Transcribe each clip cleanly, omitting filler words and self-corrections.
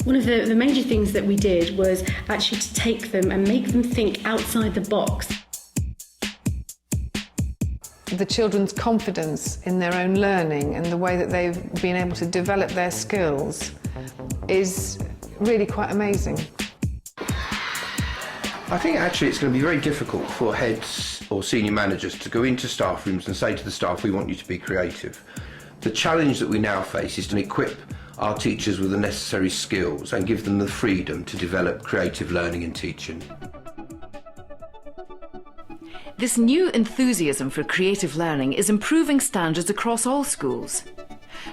One of the major things that we did was actually to take them and make them think outside the box. The children's confidence in their own learning and the way that they've been able to develop their skills is really quite amazing. I think actually it's going to be very difficult for heads or senior managers to go into staff rooms and say to the staff, we want you to be creative. The challenge that we now face is to equip our teachers with the necessary skills and give them the freedom to develop creative learning and teaching. This new enthusiasm for creative learning is improving standards across all schools.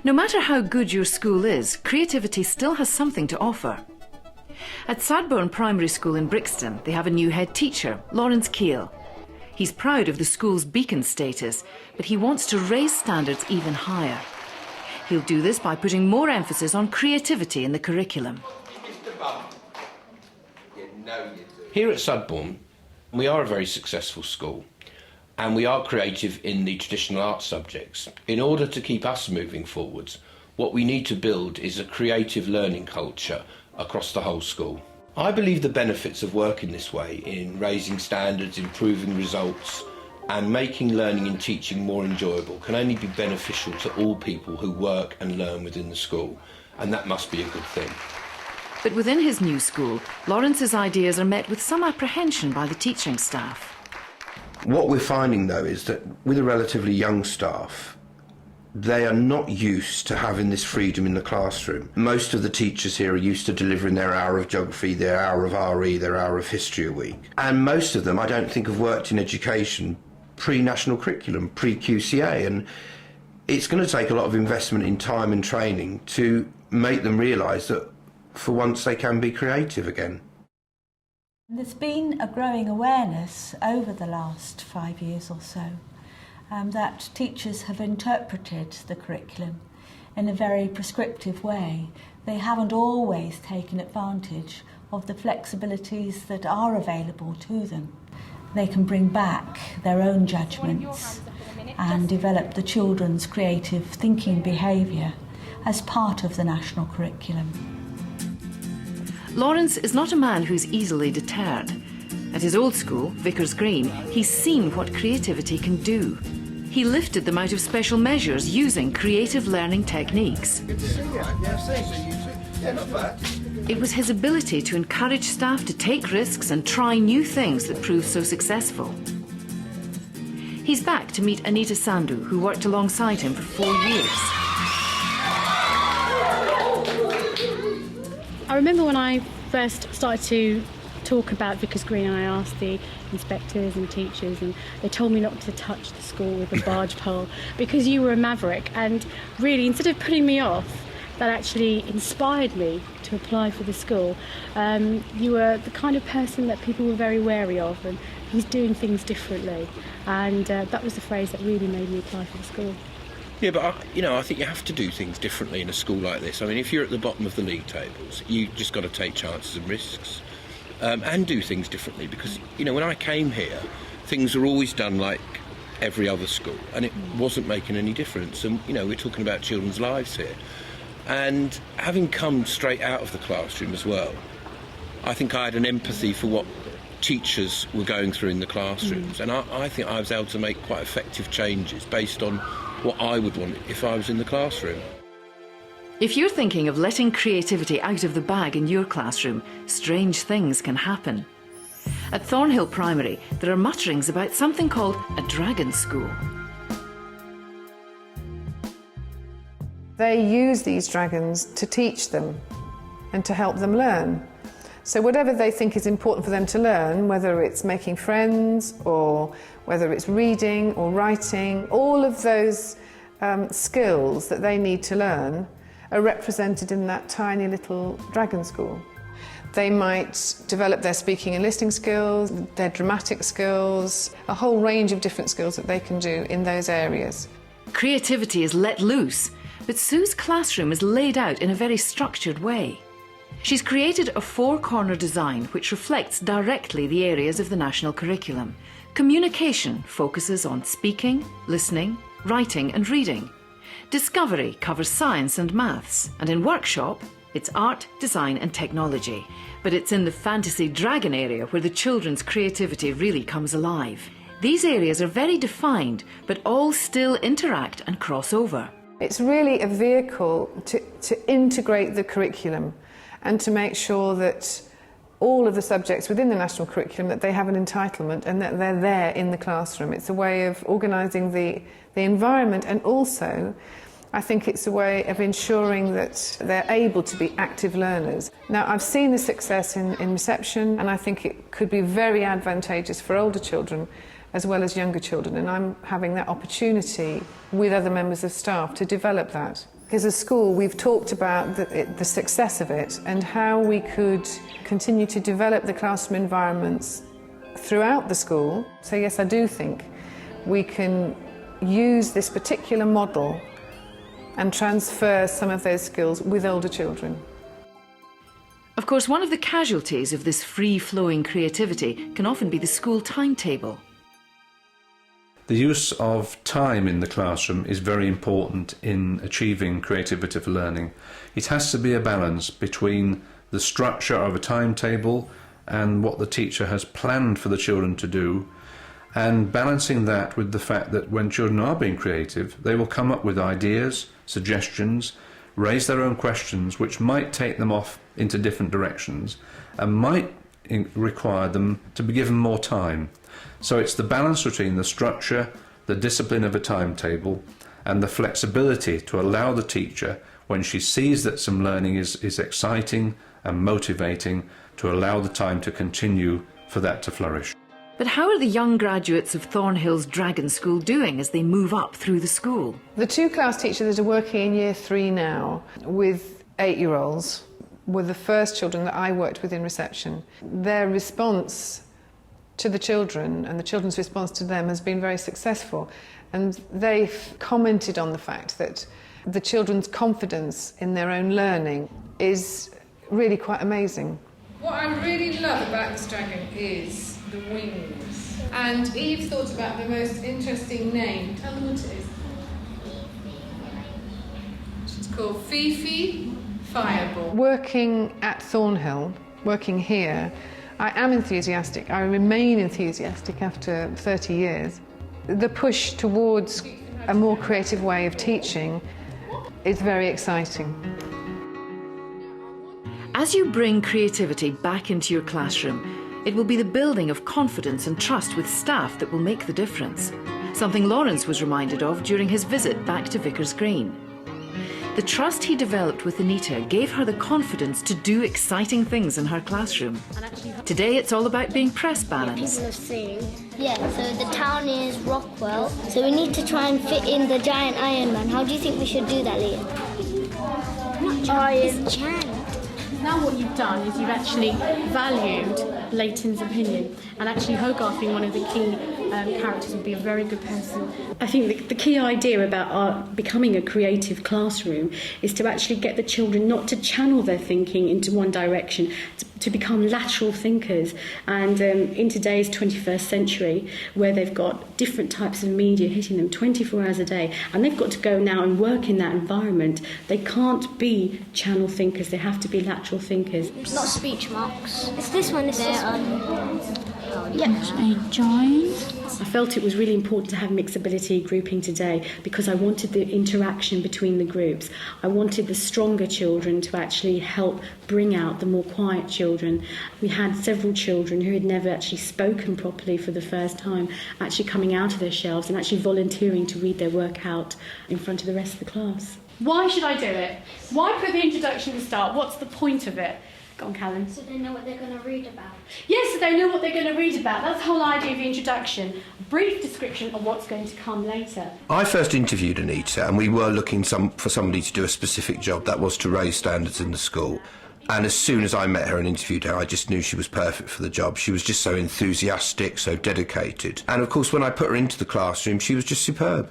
No matter how good your school is, creativity still has something to offer. At Thornhill Primary School in Brixton, they have a new head teacher, Lawrence Keel. He's proud of the school's beacon status, but he wants to raise standards even higher. He'll do this by putting more emphasis on creativity in the curriculum. Here at Sudbourne, we are a very successful school and we are creative in the traditional arts subjects. In order to keep us moving forwards, what we need to build is a creative learning culture across the whole school. I believe the benefits of working this way in raising standards, improving results and making learning and teaching more enjoyable can only be beneficial to all people who work and learn within the school, and that must be a good thing. But within his new school, Lawrence's ideas are met with some apprehension by the teaching staff. What we're finding though is that with a relatively young staff, they are not used to having this freedom in the classroom. Most of the teachers here are used to delivering their hour of geography, their hour of RE, their hour of history a week. And most of them, I don't think, have worked in education pre-national curriculum, pre-QCA, and it's going to take a lot of investment in time and training to make them realise that for once they can be creative again. There's been a growing awareness over the last 5 years or so that teachers have interpreted the curriculum in a very prescriptive way. They haven't always taken advantage of the flexibilities that are available to them. They can bring back their own judgments and develop the children's creative thinking behaviour as part of the national curriculum. Lawrence is not a man who's easily deterred. At his old school, Vicar's Green, he's seen what creativity can do. He lifted them out of special measures using creative learning techniques. It was his ability to encourage staff to take risks and try new things that proved so successful. He's back to meet Anita Sandhu, who worked alongside him for 4 years. I remember when I first started to talk about Vicar's Green and I asked the inspectors and teachers and they told me not to touch the school with a barge pole because you were a maverick, and really instead of putting me off, that actually inspired me to apply for the school. You were the kind of person that people were very wary of, and he's doing things differently, and that was the phrase that really made me apply for the school. Yeah, but I think you have to do things differently in a school like this. I mean, if you're at the bottom of the league tables, you just got to take chances and risks and do things differently, because, when I came here, things were always done like every other school, and it wasn't making any difference. And, we're talking about children's lives here. And having come straight out of the classroom as well, I think I had an empathy for what teachers were going through in the classrooms. And I think I was able to make quite effective changes based on what I would want if I was in the classroom. If you're thinking of letting creativity out of the bag in your classroom, strange things can happen. At Thornhill Primary, there are mutterings about something called a dragon school. They use these dragons to teach them and to help them learn. So whatever they think is important for them to learn, whether it's making friends or whether it's reading or writing, all of those skills that they need to learn are represented in that tiny little dragon school. They might develop their speaking and listening skills, their dramatic skills, a whole range of different skills that they can do in those areas. Creativity is let loose, but Sue's classroom is laid out in a very structured way. She's created a 4-corner design which reflects directly the areas of the national curriculum. Communication focuses on speaking, listening, writing and reading. Discovery covers science and maths, and in workshop, It's art, design and technology. But it's in the fantasy dragon area where the children's creativity really comes alive. These areas are very defined, but all still interact and cross over. It's really a vehicle to integrate the curriculum and to make sure that all of the subjects within the national curriculum, that they have an entitlement and that they're there in the classroom. It's a way of organising the environment, and also I think it's a way of ensuring that they're able to be active learners. Now, I've seen the success in reception, and I think it could be very advantageous for older children as well as younger children, and I'm having that opportunity with other members of staff to develop that. As a school, we've talked about the success of it and how we could continue to develop the classroom environments throughout the school. So yes, I do think we can use this particular model and transfer some of those skills with older children. Of course, one of the casualties of this free-flowing creativity can often be the school timetable. The use of time in the classroom is very important in achieving creativity for learning. It has to be a balance between the structure of a timetable and what the teacher has planned for the children to do, and balancing that with the fact that when children are being creative, they will come up with ideas, suggestions, raise their own questions which might take them off into different directions and might require them to be given more time. So it's the balance between the structure, the discipline of a timetable, and the flexibility to allow the teacher, when she sees that some learning is exciting and motivating, to allow the time to continue for that to flourish. But how are the young graduates of Thornhill's Dragon School doing as they move up through the school? The two class teachers that are working in Year 3 now with 8-year-olds were the first children that I worked with in reception. Their response to the children and the children's response to them has been very successful, and they've commented on the fact that the children's confidence in their own learning is really quite amazing. What I really love about this dragon is the wings. And Eve thought about the most interesting name. Tell them what it is. It's called Fifi Fireball. Working at Thornhill, working here, I am enthusiastic. I remain enthusiastic after 30 years. The push towards a more creative way of teaching is very exciting. As you bring creativity back into your classroom, it will be the building of confidence and trust with staff that will make the difference. Something Lawrence was reminded of during his visit back to Vicar's Green. The trust he developed with Anita gave her the confidence to do exciting things in her classroom. Today it's all about being press balanced. People are seeing. Yeah, so the town is Rockwell, so we need to try and fit in the giant Iron Man. How do you think we should do that, Liam? Iron Chan. Now what you've done is you've actually valued Leighton's opinion, and actually Hogarth being one of the key characters would be a very good person. I think the key idea about becoming a creative classroom is to actually get the children not to channel their thinking into one direction, to become lateral thinkers. And in today's 21st century, where they've got different types of media hitting them 24 hours a day, and they've got to go now and work in that environment, they can't be channel thinkers, they have to be lateral thinkers. Not speech marks. It's this one, it's this one. A giant. I felt it was really important to have mixability grouping today because I wanted the interaction between the groups. I wanted the stronger children to actually help bring out the more quiet children. We had several children who had never actually spoken properly for the first time, actually coming out of their shelves and actually volunteering to read their work out in front of the rest of the class. Why should I do it? Why put the introduction at the start? What's the point of it? Go on, Callum. So they know what they're going to read about. Yes, so they know what they're going to read about. That's the whole idea of the introduction. A brief description of what's going to come later. I first interviewed Anita, and we were looking for somebody to do a specific job, that was to raise standards in the school. And as soon as I met her and interviewed her, I just knew she was perfect for the job. She was just so enthusiastic, so dedicated. And of course, when I put her into the classroom, she was just superb.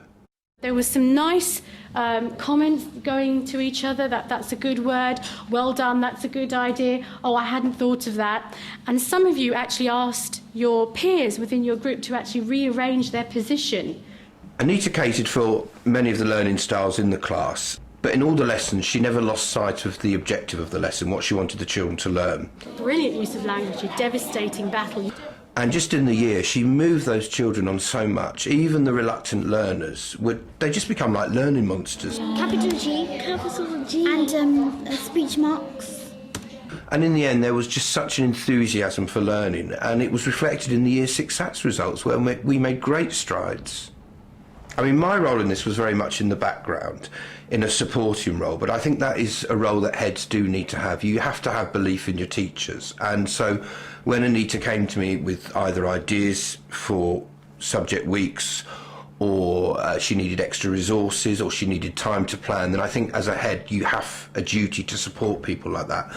There was some nice comments going to each other, that's a good word, well done, that's a good idea, oh, I hadn't thought of that. And some of you actually asked your peers within your group to actually rearrange their position. Anita catered for many of the learning styles in the class. But in all the lessons, she never lost sight of the objective of the lesson, what she wanted the children to learn. Brilliant use of language, a devastating battle. And just in the year, she moved those children on so much. Even the reluctant learners, they just become like learning monsters. Capital G, capital G, and speech marks. And in the end, there was just such an enthusiasm for learning, and it was reflected in the Year 6 SATs results, where we made great strides. I mean, my role in this was very much in the background, in a supporting role, but I think that is a role that heads do need to have. You have to have belief in your teachers. And so when Anita came to me with either ideas for subject weeks, or she needed extra resources, or she needed time to plan, then I think as a head you have a duty to support people like that.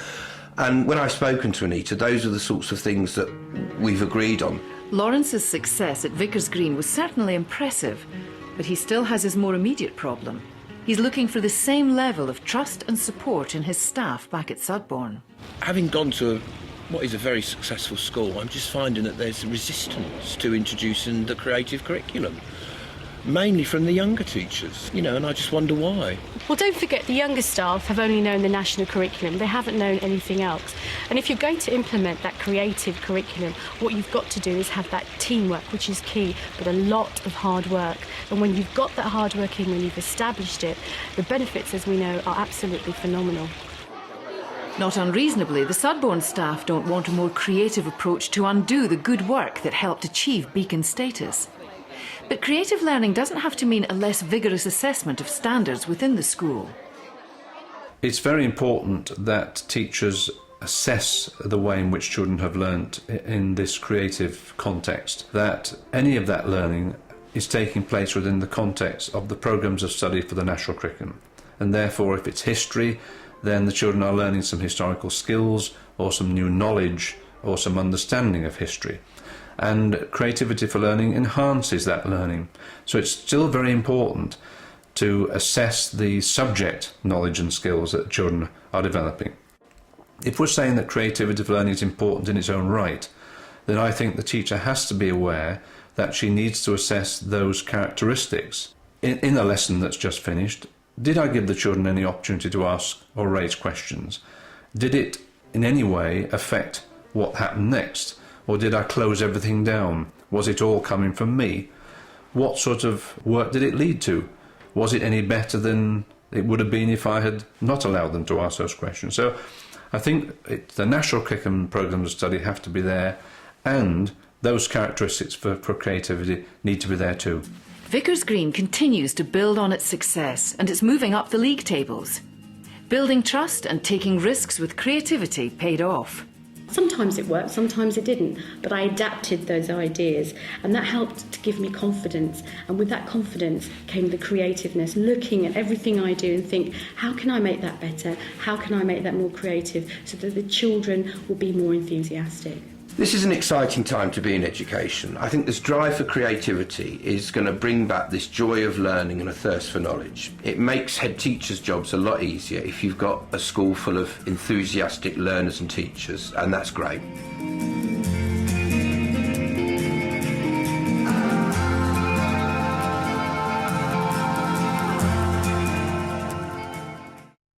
And when I've spoken to Anita, those are the sorts of things that we've agreed on. Lawrence's success at Vicar's Green was certainly impressive, but he still has his more immediate problem. He's looking for the same level of trust and support in his staff back at Sudbourne. Having gone to what is a very successful school, I'm just finding that there's resistance to introducing the creative curriculum, mainly from the younger teachers, and I just wonder why. Well, don't forget, the younger staff have only known the national curriculum. They haven't known anything else. And if you're going to implement that creative curriculum, what you've got to do is have that teamwork, which is key, but a lot of hard work. And when you've got that hard work in, when you've established it, the benefits, as we know, are absolutely phenomenal. Not unreasonably, the Sudbourne staff don't want a more creative approach to undo the good work that helped achieve beacon status. But creative learning doesn't have to mean a less vigorous assessment of standards within the school. It's very important that teachers assess the way in which children have learnt in this creative context, that any of that learning is taking place within the context of the programmes of study for the national curriculum. And therefore, if it's history, then the children are learning some historical skills or some new knowledge or some understanding of history. And creativity for learning enhances that learning. So it's still very important to assess the subject knowledge and skills that children are developing. If we're saying that creativity for learning is important in its own right, then I think the teacher has to be aware that she needs to assess those characteristics. In a lesson that's just finished, did I give the children any opportunity to ask or raise questions? Did it in any way affect what happened next? Or did I close everything down? Was it all coming from me? What sort of work did it lead to? Was it any better than it would have been if I had not allowed them to ask those questions? So I think the national curriculum programmes of study have to be there, and those characteristics for creativity need to be there too. Vicar's Green continues to build on its success, and it's moving up the league tables. Building trust and taking risks with creativity paid off. Sometimes it worked, sometimes it didn't, but I adapted those ideas, and that helped to give me confidence. And with that confidence came the creativeness, looking at everything I do and think, how can I make that better? How can I make that more creative so that the children will be more enthusiastic? This is an exciting time to be in education. I think this drive for creativity is going to bring back this joy of learning and a thirst for knowledge. It makes head teachers' jobs a lot easier if you've got a school full of enthusiastic learners and teachers, and that's great.